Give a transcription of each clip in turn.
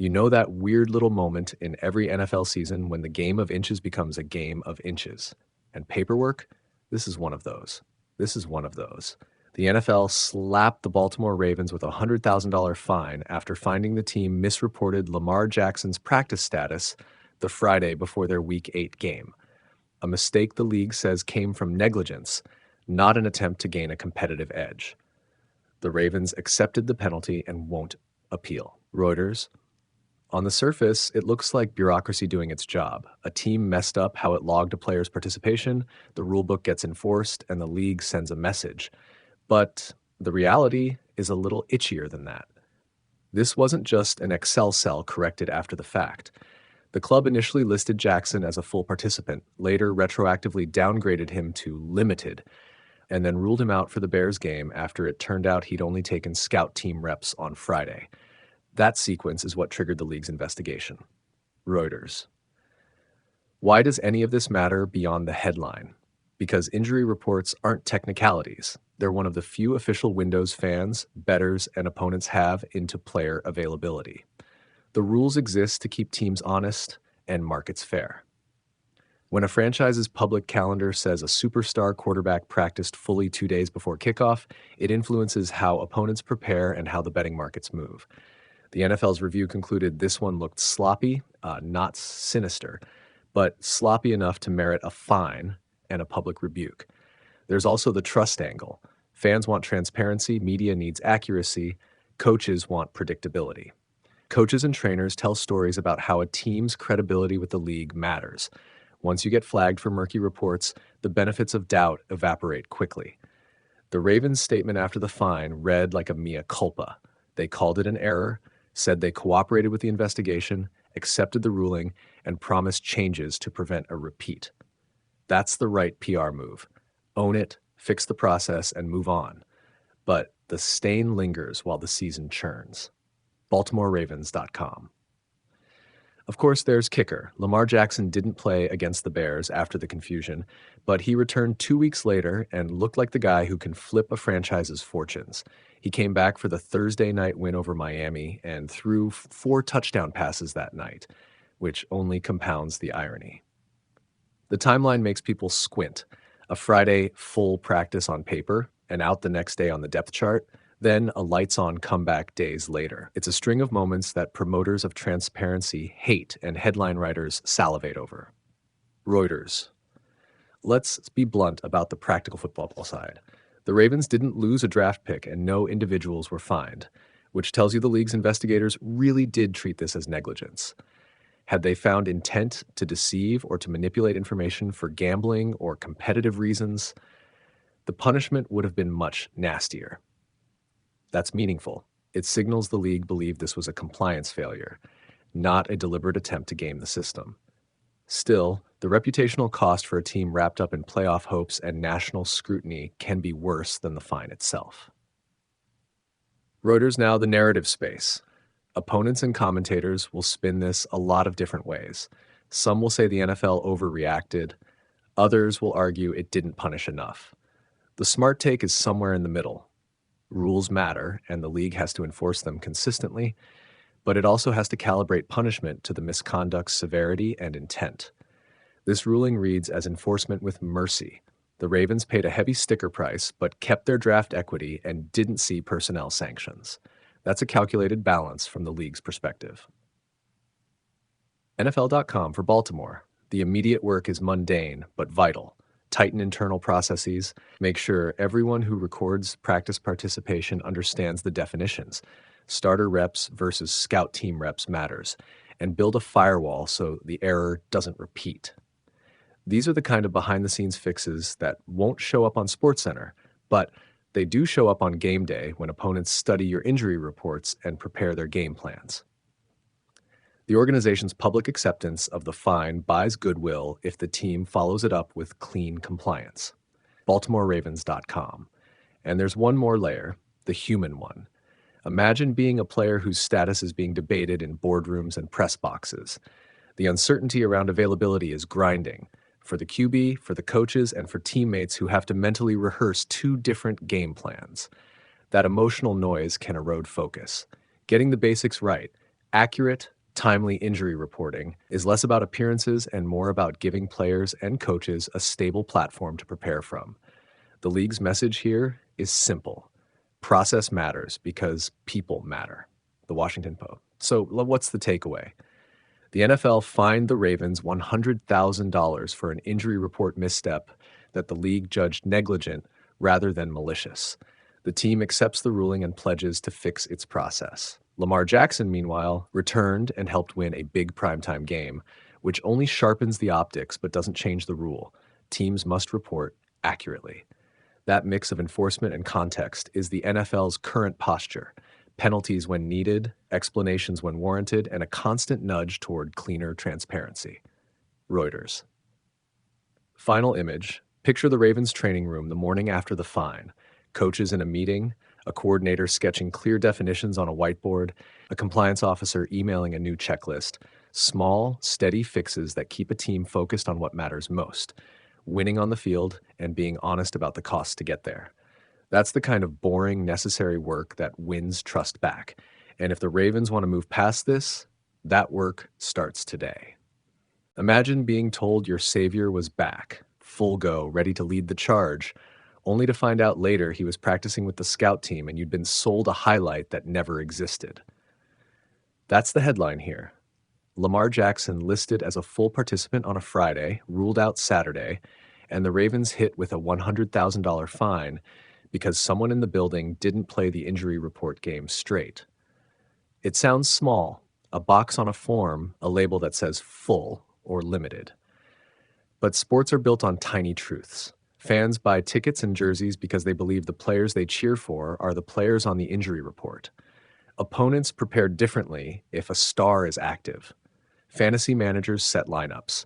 You know that weird little moment in every NFL season when the game of inches becomes a game of inches. And paperwork? This is one of those. This is one of those. The NFL slapped the Baltimore Ravens with a $100,000 fine after finding the team misreported Lamar Jackson's practice status the Friday before their Week 8 game. A mistake the league says came from negligence, not an attempt to gain a competitive edge. The Ravens accepted the penalty and won't appeal. Reuters. On the surface, it looks like bureaucracy doing its job. A team messed up how it logged a player's participation, the rulebook gets enforced, and the league sends a message. But the reality is a little itchier than that. This wasn't just an Excel cell corrected after the fact. The club initially listed Jackson as a full participant, later retroactively downgraded him to limited, and then ruled him out for the Bears game after it turned out he'd only taken scout team reps on Friday. That sequence is what triggered the league's investigation. Reuters. Why does any of this matter beyond the headline? Because injury reports aren't technicalities. They're one of the few official windows fans, bettors, and opponents have into player availability. The rules exist to keep teams honest and markets fair. When a franchise's public calendar says a superstar quarterback practiced fully 2 days before kickoff, it influences how opponents prepare and how the betting markets move. The NFL's review concluded this one looked sloppy, not sinister, but sloppy enough to merit a fine and a public rebuke. There's also the trust angle. Fans want transparency, media needs accuracy, coaches want predictability. Coaches and trainers tell stories about how a team's credibility with the league matters. Once you get flagged for murky reports, the benefits of doubt evaporate quickly. The Ravens' statement after the fine read like a mea culpa. They called it an error, said they cooperated with the investigation, accepted the ruling, and promised changes to prevent a repeat. That's the right PR move. Own it, fix the process, and move on. But the stain lingers while the season churns. BaltimoreRavens.com. Of course, there's kicker. Lamar Jackson didn't play against the Bears after the confusion, but he returned 2 weeks later and looked like the guy who can flip a franchise's fortunes. He came back for the Thursday night win over Miami and threw 4 touchdown passes that night, which only compounds the irony. The timeline makes people squint. A Friday full practice on paper and out the next day on the depth chart, then a lights-on comeback days later. It's a string of moments that promoters of transparency hate and headline writers salivate over. Reuters. Let's be blunt about the practical football side. The Ravens didn't lose a draft pick and no individuals were fined, which tells you the league's investigators really did treat this as negligence. Had they found intent to deceive or to manipulate information for gambling or competitive reasons, the punishment would have been much nastier. That's meaningful. It signals the league believed this was a compliance failure, not a deliberate attempt to game the system. Still, the reputational cost for a team wrapped up in playoff hopes and national scrutiny can be worse than the fine itself. Reuters now the narrative space. Opponents and commentators will spin this a lot of different ways. Some will say the NFL overreacted. Others will argue it didn't punish enough. The smart take is somewhere in the middle. Rules matter, and the league has to enforce them consistently, but it also has to calibrate punishment to the misconduct's severity and intent. This ruling reads as enforcement with mercy. The Ravens paid a heavy sticker price, but kept their draft equity and didn't see personnel sanctions. That's a calculated balance from the league's perspective. NFL.com for Baltimore. The immediate work is mundane, but vital. Tighten internal processes, make sure everyone who records practice participation understands the definitions. Starter reps versus scout team reps matters, and build a firewall so the error doesn't repeat. These are the kind of behind-the-scenes fixes that won't show up on SportsCenter, but they do show up on game day when opponents study your injury reports and prepare their game plans. The organization's public acceptance of the fine buys goodwill if the team follows it up with clean compliance. BaltimoreRavens.com. And there's one more layer, the human one. Imagine being a player whose status is being debated in boardrooms and press boxes. The uncertainty around availability is grinding for the QB, for the coaches, and for teammates who have to mentally rehearse 2 different game plans. That emotional noise can erode focus. Getting the basics right, Accurate, timely injury reporting is less about appearances and more about giving players and coaches a stable platform to prepare from. The league's message here is simple. Process matters because people matter. The Washington Post. So, what's the takeaway? The NFL fined the Ravens $100,000 for an injury report misstep that the league judged negligent rather than malicious. The team accepts the ruling and pledges to fix its process. Lamar Jackson, meanwhile, returned and helped win a big primetime game, which only sharpens the optics but doesn't change the rule. Teams must report accurately. That mix of enforcement and context is the NFL's current posture. Penalties when needed, explanations when warranted, and a constant nudge toward cleaner transparency. Reuters. Final image. Picture the Ravens training room the morning after the fine. Coaches in a meeting, a coordinator sketching clear definitions on a whiteboard, a compliance officer emailing a new checklist. Small, steady fixes that keep a team focused on what matters most. Winning on the field and being honest about the costs to get there. That's the kind of boring, necessary work that wins trust back. And if the Ravens want to move past this, that work starts today. Imagine being told your savior was back, full go, ready to lead the charge, only to find out later he was practicing with the scout team and you'd been sold a highlight that never existed. That's the headline here. Lamar Jackson listed as a full participant on a Friday, ruled out Saturday, and the Ravens hit with a $100,000 fine because someone in the building didn't play the injury report game straight. It sounds small, a box on a form, a label that says full or limited. But sports are built on tiny truths. Fans buy tickets and jerseys because they believe the players they cheer for are the players on the injury report. Opponents prepare differently if a star is active. Fantasy managers set lineups.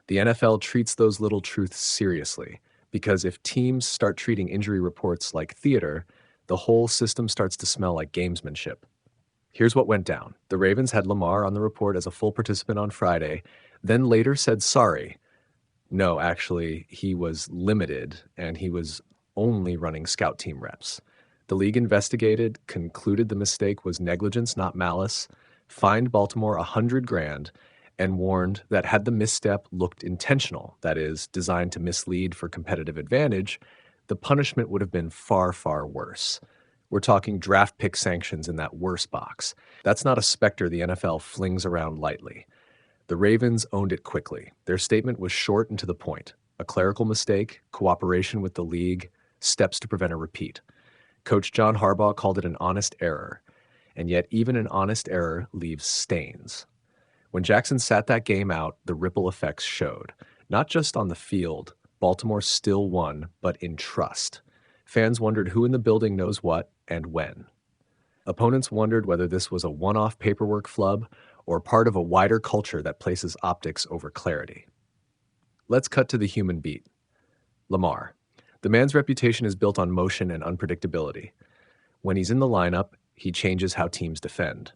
The NFL treats those little truths seriously, because if teams start treating injury reports like theater, the whole system starts to smell like gamesmanship. Here's what went down. The Ravens had Lamar on the report as a full participant on Friday, then later said sorry. No, actually, he was limited, and he was only running scout team reps. The league investigated, concluded the mistake was negligence, not malice, fined Baltimore $100,000, and warned that had the misstep looked intentional, that is, designed to mislead for competitive advantage, the punishment would have been far, far worse. We're talking draft pick sanctions in that worse box. That's not a specter the NFL flings around lightly. The Ravens owned it quickly. Their statement was short and to the point. A clerical mistake, cooperation with the league, steps to prevent a repeat. Coach John Harbaugh called it an honest error, and yet even an honest error leaves stains. When Jackson sat that game out, the ripple effects showed. Not just on the field, Baltimore still won, but in trust. Fans wondered who in the building knows what and when. Opponents wondered whether this was a one-off paperwork flub or part of a wider culture that places optics over clarity. Let's cut to the human beat. Lamar. The man's reputation is built on motion and unpredictability. When he's in the lineup, he changes how teams defend.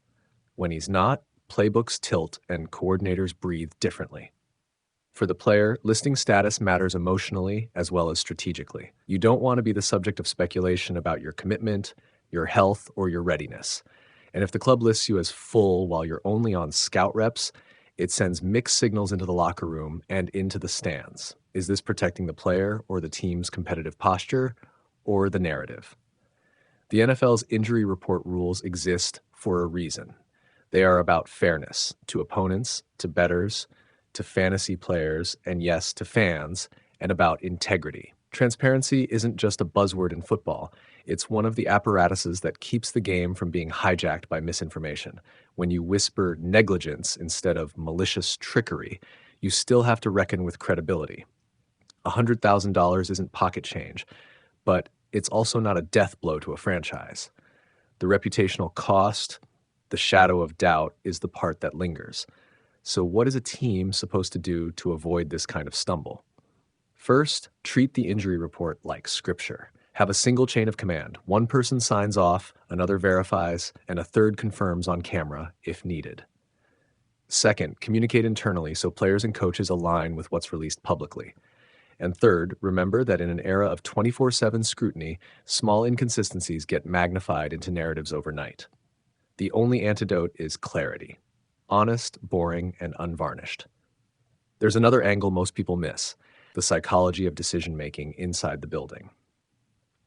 When he's not, playbooks tilt and coordinators breathe differently. For the player, listing status matters emotionally as well as strategically. You don't want to be the subject of speculation about your commitment, your health, or your readiness. And if the club lists you as full while you're only on scout reps, it sends mixed signals into the locker room and into the stands. Is this protecting the player or the team's competitive posture or the narrative? The NFL's injury report rules exist for a reason. They are about fairness to opponents, to bettors, to fantasy players, and yes, to fans, and about integrity. Transparency isn't just a buzzword in football. It's one of the apparatuses that keeps the game from being hijacked by misinformation. When you whisper negligence instead of malicious trickery, you still have to reckon with credibility. $100,000 isn't pocket change, but it's also not a death blow to a franchise. The reputational cost, the shadow of doubt, is the part that lingers. So what is a team supposed to do to avoid this kind of stumble? First, treat the injury report like scripture. Have a single chain of command. One person signs off, another verifies, and a third confirms on camera if needed. Second, communicate internally so players and coaches align with what's released publicly. And third, remember that in an era of 24/7 scrutiny, small inconsistencies get magnified into narratives overnight. The only antidote is clarity. Honest, boring, and unvarnished. There's another angle most people miss: the psychology of decision-making inside the building.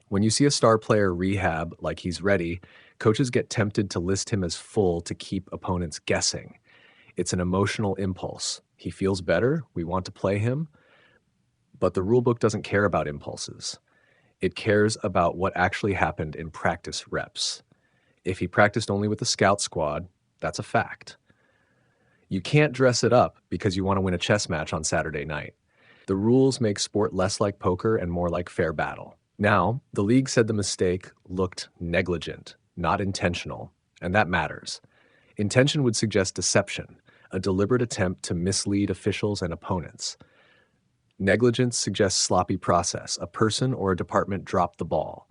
When you see a star player rehab like he's ready, coaches get tempted to list him as full to keep opponents guessing. It's an emotional impulse. He feels better, we want to play him, but the rulebook doesn't care about impulses. It cares about what actually happened in practice reps. If he practiced only with the scout squad, that's a fact. You can't dress it up because you want to win a chess match on Saturday night. The rules make sport less like poker and more like fair battle. Now, the league said the mistake looked negligent, not intentional, and that matters. Intention would suggest deception, a deliberate attempt to mislead officials and opponents. Negligence suggests sloppy process. A person or a department dropped the ball.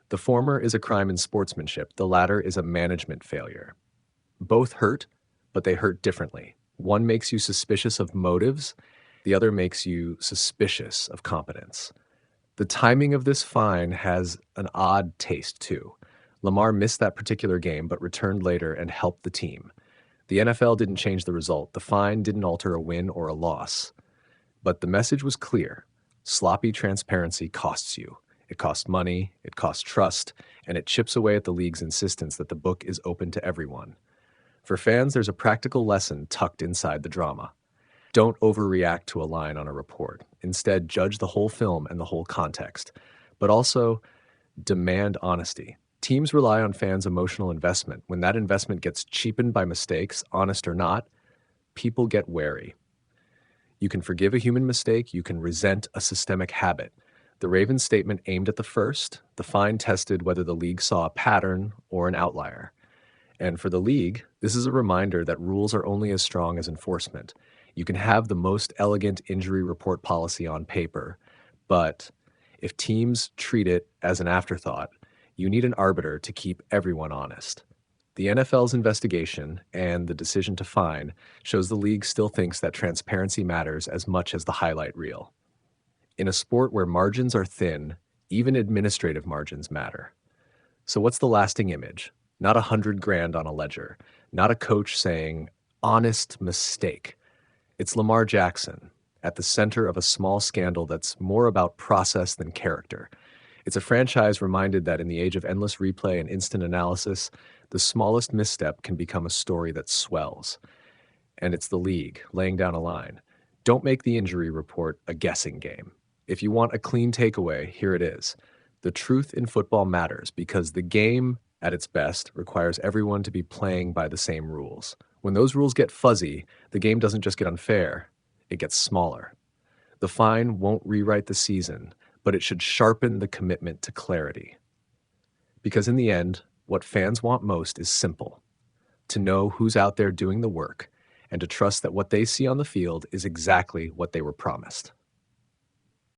The former is a crime in sportsmanship. The latter is a management failure. Both hurt, but they hurt differently. One makes you suspicious of motives. The other makes you suspicious of competence. The timing of this fine has an odd taste, too. Lamar missed that particular game, but returned later and helped the team. The NFL didn't change the result. The fine didn't alter a win or a loss. But the message was clear. Sloppy transparency costs you. It costs money, it costs trust, and it chips away at the league's insistence that the book is open to everyone. For fans, there's a practical lesson tucked inside the drama. Don't overreact to a line on a report. Instead, judge the whole film and the whole context. But also, demand honesty. Teams rely on fans' emotional investment. When that investment gets cheapened by mistakes, honest or not, people get wary. You can forgive a human mistake, you can resent a systemic habit. The Ravens statement aimed at the first. The fine tested whether the league saw a pattern or an outlier. And for the league, this is a reminder that rules are only as strong as enforcement. You can have the most elegant injury report policy on paper, but if teams treat it as an afterthought, you need an arbiter to keep everyone honest. The NFL's investigation and the decision to fine shows the league still thinks that transparency matters as much as the highlight reel. In a sport where margins are thin, even administrative margins matter. So what's the lasting image? Not $100,000 on a ledger, not a coach saying, honest mistake. It's Lamar Jackson at the center of a small scandal that's more about process than character. It's a franchise reminded that in the age of endless replay and instant analysis, the smallest misstep can become a story that swells. And it's the league laying down a line. Don't make the injury report a guessing game. If you want a clean takeaway, here it is. The truth in football matters because the game, at its best, requires everyone to be playing by the same rules. When those rules get fuzzy, the game doesn't just get unfair, it gets smaller. The fine won't rewrite the season, but it should sharpen the commitment to clarity. Because in the end, what fans want most is simple: to know who's out there doing the work and to trust that what they see on the field is exactly what they were promised.